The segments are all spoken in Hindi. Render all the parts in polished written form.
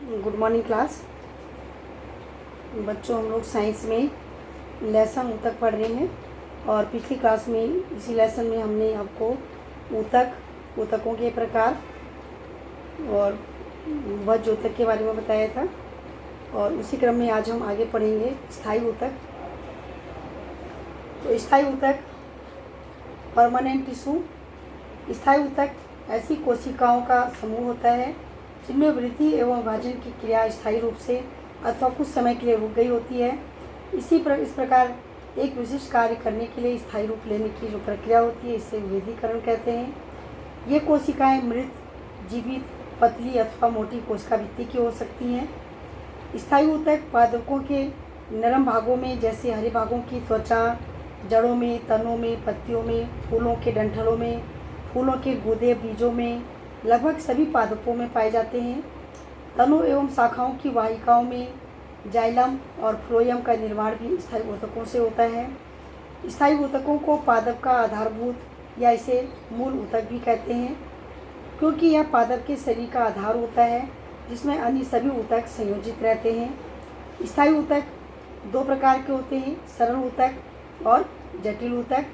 Good morning class. बच्चों, हम लोग साइंस में लेसन ऊतक पढ़ रहे हैं और पिछली क्लास में इसी लेसन में हमने आपको ऊतकों के प्रकार और वज्र ऊतक के बारे में बताया था। और उसी क्रम में आज हम आगे पढ़ेंगे स्थायी ऊतक। तो स्थायी ऊतक परमानेंट टिश्यू। स्थायी ऊतक ऐसी कोशिकाओं का समूह होता है जिनमें वृद्धि एवं विभाजन की क्रिया स्थायी रूप से अथवा कुछ समय के लिए रुक गई होती है। इस प्रकार एक विशिष्ट कार्य करने के लिए स्थायी रूप लेने की जो प्रक्रिया होती है इसे विभेदीकरण कहते हैं। ये कोशिकाएं मृत, जीवित, पतली अथवा मोटी कोशिका भित्ति की हो सकती हैं। स्थायी ऊतक पादपों के नरम भागों में जैसे हरे भागों की त्वचा, जड़ों में, तनों में, पत्तियों में, फूलों के डंठलों में, फूलों के गूदे, बीजों में, लगभग सभी पादपों में पाए जाते हैं। तनों एवं शाखाओं की वाहिकाओं में जाइलम और फ्लोएम का निर्माण भी स्थायी ऊतकों से होता है। स्थायी ऊतकों को पादप का आधारभूत या इसे मूल ऊतक भी कहते हैं, क्योंकि यह पादप के शरीर का आधार होता है जिसमें अन्य सभी ऊतक संयोजित रहते हैं। स्थायी ऊतक दो प्रकार के होते हैं, सरल ऊतक और जटिल ऊतक।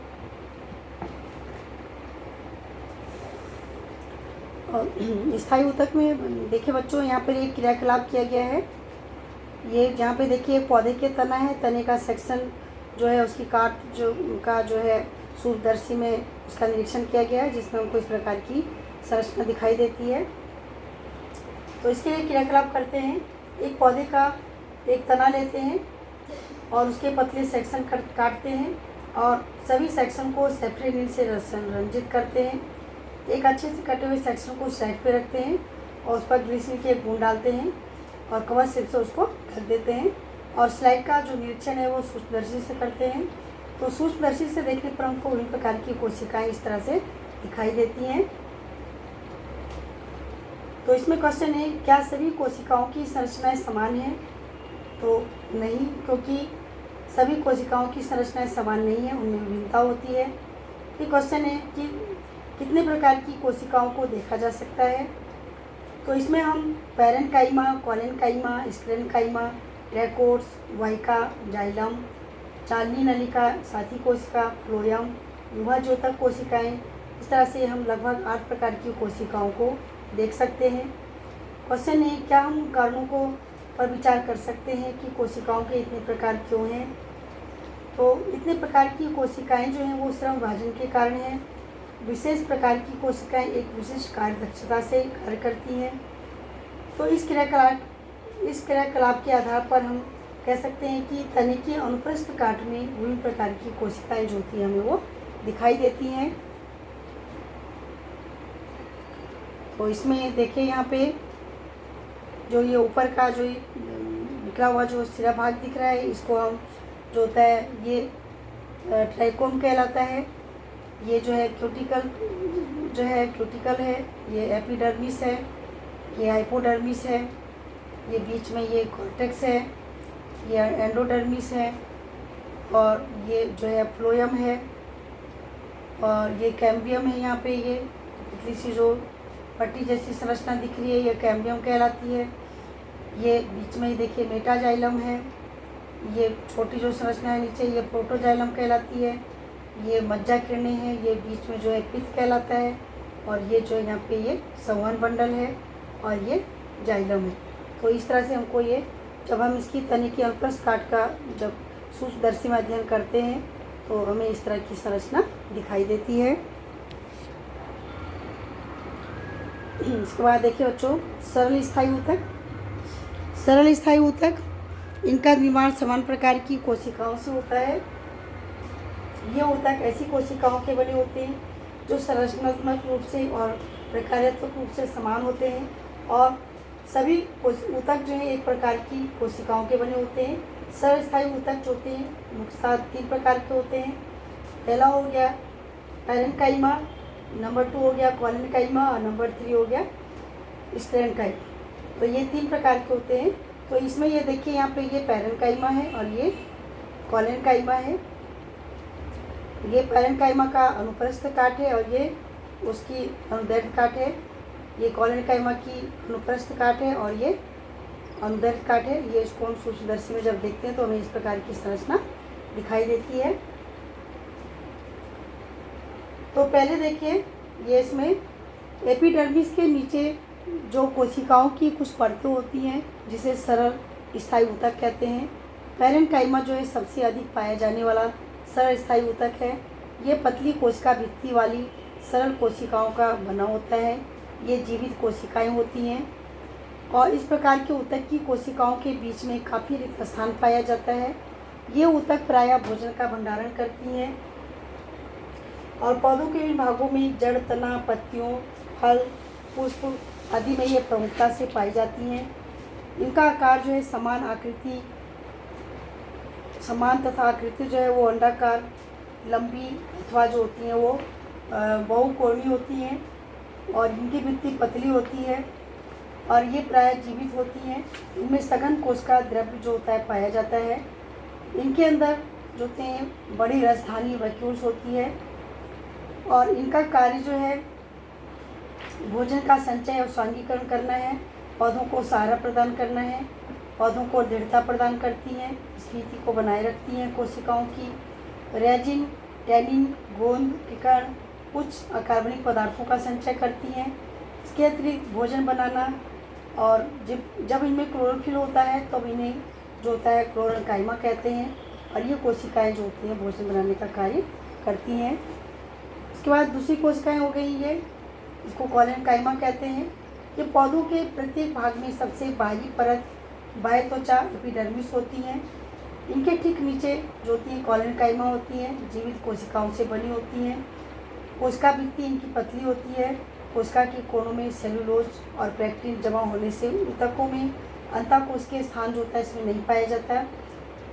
और स्थायी ऊतक में देखिए बच्चों, यहाँ पर एक क्रियाकलाप किया गया है। ये जहाँ पे देखिए पौधे के तना है, तने का सेक्शन जो है उसकी काट जो है सूक्ष्मदर्शी में उसका निरीक्षण किया गया है, जिसमें हमको इस प्रकार की संरचना दिखाई देती है। तो इसके लिए क्रियाकलाप करते हैं। एक पौधे का एक तना लेते हैं और उसके पतले सेक्शन काटते हैं और सभी सेक्शन को सेफ्रेनिल से संरंजित करते हैं। एक अच्छे से कटे हुए सेक्शन को साइड पे रखते हैं और उस पर ग्लिसरीन के एक बूंद डालते हैं और कवच स्लिप से उसको ढक देते हैं। और स्लाइड का जो निरीक्षण है वो सूक्ष्मदर्शी से करते हैं। तो सूक्ष्मदर्शी से देखने पर हमको विभिन्न प्रकार की कोशिकाएं इस तरह से दिखाई देती हैं। तो इसमें क्वेश्चन है, क्या सभी कोशिकाओं की संरचनाएं समान हैं? तो नहीं, क्योंकि सभी कोशिकाओं की संरचनाएं समान नहीं है, उनमें विभिन्नता होती है। ये क्वेश्चन है कि कितने प्रकार की कोशिकाओं को देखा जा सकता है? तो इसमें हम पैरेन्काइमा, कॉलेनकाइमा, स्क्लेरेन्काइमा, ट्रैकोट्स, वाहिका, जाइलम, चालनी नलिका, साथी कोशिका, फ्लोएम, युवाज्योतक कोशिकाएं, इस तरह से हम लगभग 8 प्रकार की कोशिकाओं को देख सकते हैं। क्वेश्चन है, क्या हम कारणों को पर विचार कर सकते हैं कि कोशिकाओं के इतने प्रकार क्यों हैं? तो इतने प्रकार की कोशिकाएं जो हैं वो श्रम विभाजन के कारण हैं। विशेष प्रकार की कोशिकाएं एक विशिष्ट कार्य दक्षता से कार्य करती हैं। तो इस क्रियाकलाप के आधार पर हम कह सकते हैं कि तने के अनुप्रस्थ काट में विभिन्न प्रकार की कोशिकाएं जो होती हैं हमें वो दिखाई देती हैं। तो इसमें देखिए यहाँ पे जो ये ऊपर का जो निकला हुआ जो सिरा भाग दिख रहा है, इसको हम जो होता है ये ट्राइकोम कहलाता है। ये जो है क्यूटिकल है, ये एपिडर्मिस है, ये हाइपोडर्मिस है, ये बीच में ये कॉर्टेक्स है, ये एंडोडर्मिस है और ये जो है फ्लोएम है और ये कैम्बियम है। यहाँ पे ये पतली सी जो पट्टी जैसी संरचना दिख रही है ये कैम्बियम कहलाती है। ये बीच में देखिए मेटाजाइलम है, ये छोटी जो संरचना है नीचे ये प्रोटोजाइलम कहलाती है। ये मज्जा किरणें हैं, ये बीच में जो है पित्त कहलाता है और ये जो यहाँ पे ये संवहन बंडल है और ये जाइलम है। तो इस तरह से हमको ये जब हम इसकी तने की अनुप्रस्थ काट का जब सूक्ष्मदर्शी में अध्ययन करते हैं तो हमें इस तरह की संरचना दिखाई देती है। इसके बाद देखिए बच्चों, सरल स्थायी ऊतक। सरल स्थायी ऊतक, इनका निर्माण समान प्रकार की कोशिकाओं से होता है। ये ऊतक ऐसी कोशिकाओं के बने होते हैं जो संरचनात्मक रूप से और प्रकार्यात्मक रूप से समान होते हैं और सभी ऊतक जो है एक प्रकार की कोशिकाओं के बने होते हैं। सरल स्थायी ऊतक जो होते हैं मुख्यतः 3 प्रकार के होते हैं। पहला हो गया पैरेन्काइमा, नंबर 2 हो गया कॉलेनकाइमा और नंबर 3 हो गया स्क्लेरेन्काइमा। तो ये 3 प्रकार के होते हैं। तो इसमें ये देखिए यहाँ पे ये पैरेन्काइमा है और ये कॉलेनकाइमा है। ये पैरेन्काइमा का अनुप्रस्थ काट है और ये उसकी अनुदैर्घ्य काट है। ये कॉलेनकाइमा की अनुप्रस्थ काट है और ये अनुदैर्घ्य काट है। ये इसको हम सूक्ष्मदर्शी में जब देखते हैं तो हमें इस प्रकार की संरचना दिखाई देती है। तो पहले देखिए, ये इसमें एपिडर्मिस के नीचे जो कोशिकाओं की कुछ परतें होती हैं जिसे सरल स्थायी ऊतक कहते हैं। पैरेन्काइमा जो है सबसे अधिक पाया जाने वाला सरल स्थायी ऊतक है। ये पतली कोशिका भित्ति वाली सरल कोशिकाओं का बना होता है। ये जीवित कोशिकाएं होती हैं और इस प्रकार के ऊतक की कोशिकाओं के बीच में काफ़ी रिक्त स्थान पाया जाता है। ये ऊतक प्रायः भोजन का भंडारण करती हैं और पौधों के विभिन्न भागों में जड़, तना, पत्तियों, फल, पुष्प आदि में ये प्रमुखता से पाई जाती हैं। इनका आकार जो है समान तथा आकृति जो है वो अंडाकार, लंबी अथवा जो होती हैं वो बहुकोणीय होती हैं और इनकी भित्ति पतली होती है और ये प्रायः जीवित होती हैं। इनमें सघन कोशिका द्रव्य जो होता है पाया जाता है। इनके अंदर जो होते हैं बड़ी रसधानी वैक्यूल्स होती है और इनका कार्य जो है भोजन का संचय और स्वांगीकरण करना है, पौधों को सहारा प्रदान करना है, पौधों को दृढ़ता प्रदान करती हैं, स्थिति को बनाए रखती हैं कोशिकाओं की। रेजिन, टैनिन, गोंद के कारण कुछ अकार्बनिक पदार्थों का संचय करती हैं। इसके अतिरिक्त भोजन बनाना और जब इनमें क्लोरोफिल होता है तब इन्हें जो होता है क्लोरेन्काइमा कहते हैं और ये कोशिकाएं जो होती हैं भोजन बनाने का कार्य करती हैं। इसके बाद दूसरी कोशिकाएं हो गई, ये इसको कोलेनकाइमा कहते हैं। ये पौधों के प्रत्येक भाग में सबसे बाहरी परत बाह्य त्वचा एपिडर्मिस होती हैं। इनके ठीक नीचे जो होती हैं कोलेनकाइमा होती हैं, जीवित कोशिकाओं से बनी होती हैं। कोशिका भित्ति इनकी पतली होती है। कोशिका के कोनों में सेलुलोज और पेक्टिन जमा होने से ऊतकों में अंतःकोशिकीय स्थान जो होता है इसमें नहीं पाया जाता।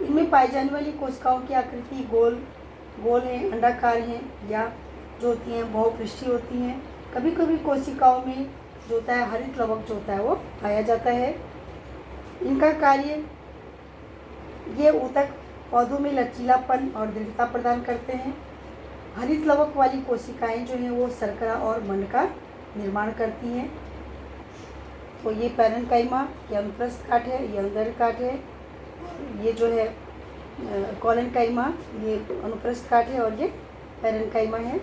इनमें पाई जाने वाली कोशिकाओं की आकृति गोल है, अंडाकार हैं या जो होती हैं बहुपृष्ठीय होती हैं। कभी कभी कोशिकाओं में जो होता है हरित लवक जो होता है वो पाया जाता है। इनका कार्य, ये ऊतक पौधों में लचीलापन और दृढ़ता प्रदान करते हैं। हरित लवक वाली कोशिकाएं जो हैं वो शर्करा और मंड का निर्माण करती हैं। तो ये पैरेन्काइमा, ये अनुप्रस्थ काट है, ये अनुदैर्घ्य काट है। ये जो है कोलेनकाइमा, ये अनुप्रस्थ काट है और ये पैरेन्काइमा है,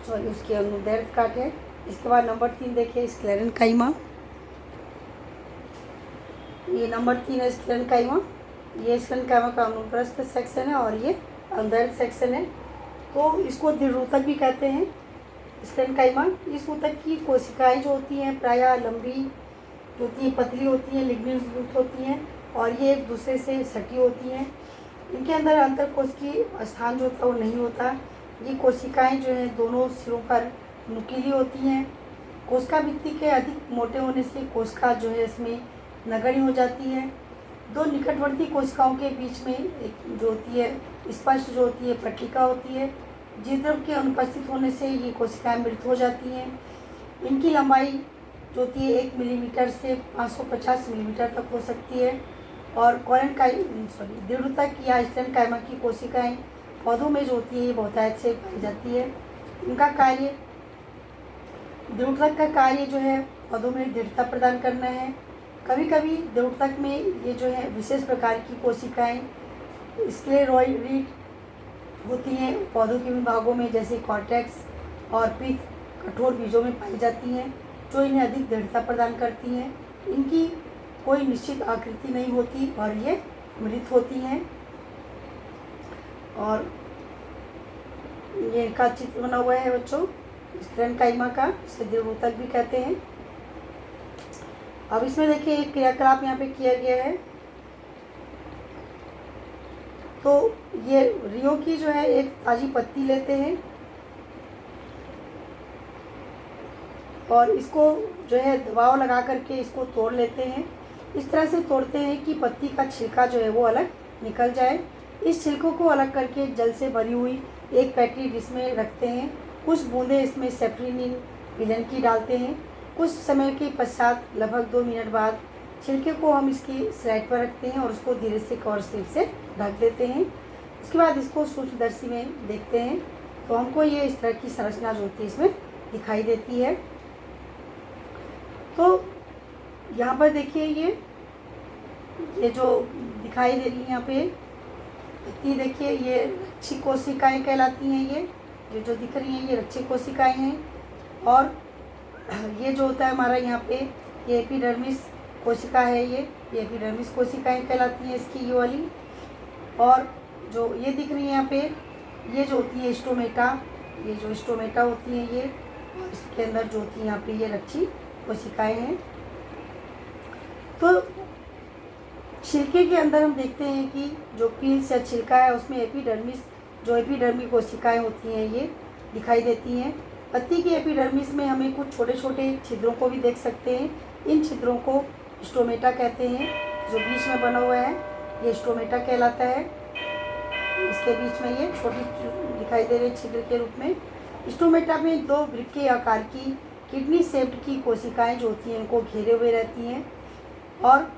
सॉरी उसके अनुदैर्घ्य काट है। इसके बाद नंबर 3 देखिए स्क्लेरेन्काइमा। ये नंबर 3 है स्क्लेरेन्काइमा। ये स्क्लेरेन्काइमा का अनुप्रस्थ सेक्शन है और ये अनुदैर्घ्य सेक्शन है। तो इसको दृढ़ ऊतक भी कहते हैं स्क्लेरेन्काइमा। इस ऊतक की कोशिकाएं जो होती हैं प्रायः लंबी जो होती हैं, पतली होती हैं, लिग्निन युक्त होती हैं और ये एक दूसरे से सटी होती हैं। इनके अंदर अंतःकोशिकीय स्थान जो होता है वो नहीं होता। ये कोशिकाएं जो हैं दोनों सिरों पर नुकीली होती हैं। कोशिका भित्ति के अधिक मोटे होने से कोशिका जो है इसमें नगण्य हो जाती है। दो निकटवर्ती कोशिकाओं के बीच में एक जो होती है स्पष्ट जो होती है पट्टिका होती है। जीवद्रव्य के अनुपस्थित होने से ये कोशिकाएं मृत हो जाती हैं। इनकी लंबाई जो होती है 1 मिलीमीटर से 550 मिलीमीटर तक हो सकती है और दृढ़ ऊतक या स्क्लेरेन्काइमा की कोशिकाएं पौधों में जो होती है ये बहुतायत से पाई जाती है। इनका कार्य, दृढ़ ऊतक का कार्य जो है पौधों में दृढ़ता प्रदान करना है। कभी कभी दृढ़ ऊतक में ये जो है विशेष प्रकार की कोशिकाएं स्क्लेरोइड होती हैं पौधों के विभिन्न भागों में, जैसे कॉर्टेक्स और पिथ कठोर बीजों में पाई जाती हैं जो इन्हें अधिक दृढ़ता प्रदान करती हैं। इनकी कोई निश्चित आकृति नहीं होती और ये मृत होती हैं। और ये इनका चित्र बना हुआ है बच्चों स्क्लेरेन्काइमा का, इसे दृढ़ ऊतक भी कहते हैं। अब इसमें देखिए एक क्रियाकलाप यहाँ पे किया गया है। तो ये रियो की जो है एक ताज़ी पत्ती लेते हैं और इसको जो है दबाव लगा करके इसको तोड़ लेते हैं। इस तरह से तोड़ते हैं कि पत्ती का छिलका जो है वो अलग निकल जाए। इस छिलकों को अलग करके जल से भरी हुई एक पैटी डिश में रखते हैं। कुछ बूंदें इसमें सेफ्रीनिन विलन की डालते हैं। कुछ समय के पश्चात लगभग 2 मिनट बाद छिलके को हम इसकी स्लाइड पर रखते हैं और उसको धीरे से कवर स्लिप से ढक देते हैं। उसके बाद इसको सूक्ष्मदर्शी में देखते हैं तो हमको ये इस तरह की संरचना जो होती है इसमें दिखाई देती है। तो यहाँ पर देखिए ये ये जो दिखाई दे रही है यहाँ पे पत्ती, देखिए ये रक्षी कोशिकाएं कहलाती हैं। ये जो दिख रही हैं ये रक्षी कोशिकाएं हैं। और ये जो होता है हमारा यहाँ पे ये एपिडर्मिस कोशिका है। ये एपिडर्मिस कोशिकाएं कहलाती हैं इसकी, ये वाली। और जो ये दिख रही है यहाँ पे ये जो होती है स्टोमेटा, ये जो स्टोमेटा होती हैं ये, और इसके अंदर जो होती है यहाँ पे ये रक्षी कोशिकाएं हैं। तो छिलके के अंदर हम देखते हैं कि जो पील्स या छिलका है उसमें एपिडर्मिस, जो एपिडर्मी कोशिकाएं होती हैं ये दिखाई देती हैं। पत्ती की एपिडर्मिस में हमें कुछ छोटे छोटे छिद्रों को भी देख सकते हैं। इन छिद्रों को स्टोमेटा कहते हैं। जो बीच में बना हुआ है ये स्टोमेटा कहलाता है। इसके बीच में ये छोटी दिखाई दे रही छिद्र के रूप में। स्टोमेटा में 2 वृक्कीय आकार की किडनी शेप्ड की कोशिकाएं जो होती हैं इनको घेरे हुए रहती हैं। और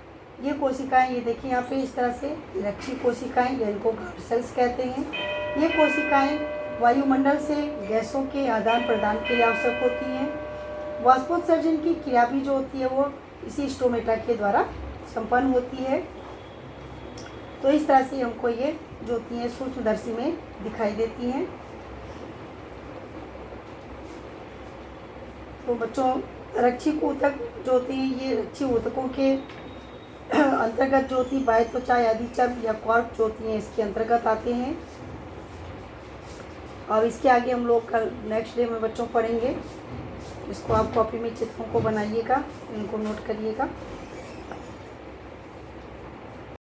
ये कोशिकाएं, ये देखिए यहाँ पे इस तरह से रक्षी कोशिकाएं, या इनको गार्ड सेल्स कहते हैं। ये कोशिकाएं वायुमंडल से गैसों के आदान प्रदान के लिए आवश्यक होती हैं। वाष्पोत्सर्जन की क्रिया भी जो होती है वो इसी स्टोमेटा के द्वारा संपन्न होती है। तो इस तरह से हमको ये जो होती हैं सूक्ष्मदर्शी में दिखाई देती हैं। तो बच्चों, रक्षी ऊतक जो होती हैं ये रक्षी ऊतकों के अंतर्गत जो होती है बाह्य त्वचा आदि चर्म या कॉर्क जो होती हैं इसके अंतर्गत आते हैं। और इसके आगे हम लोग कल नेक्स्ट डे में बच्चों पढ़ेंगे। इसको आप कॉपी में चित्रों को बनाइएगा, इनको नोट करिएगा।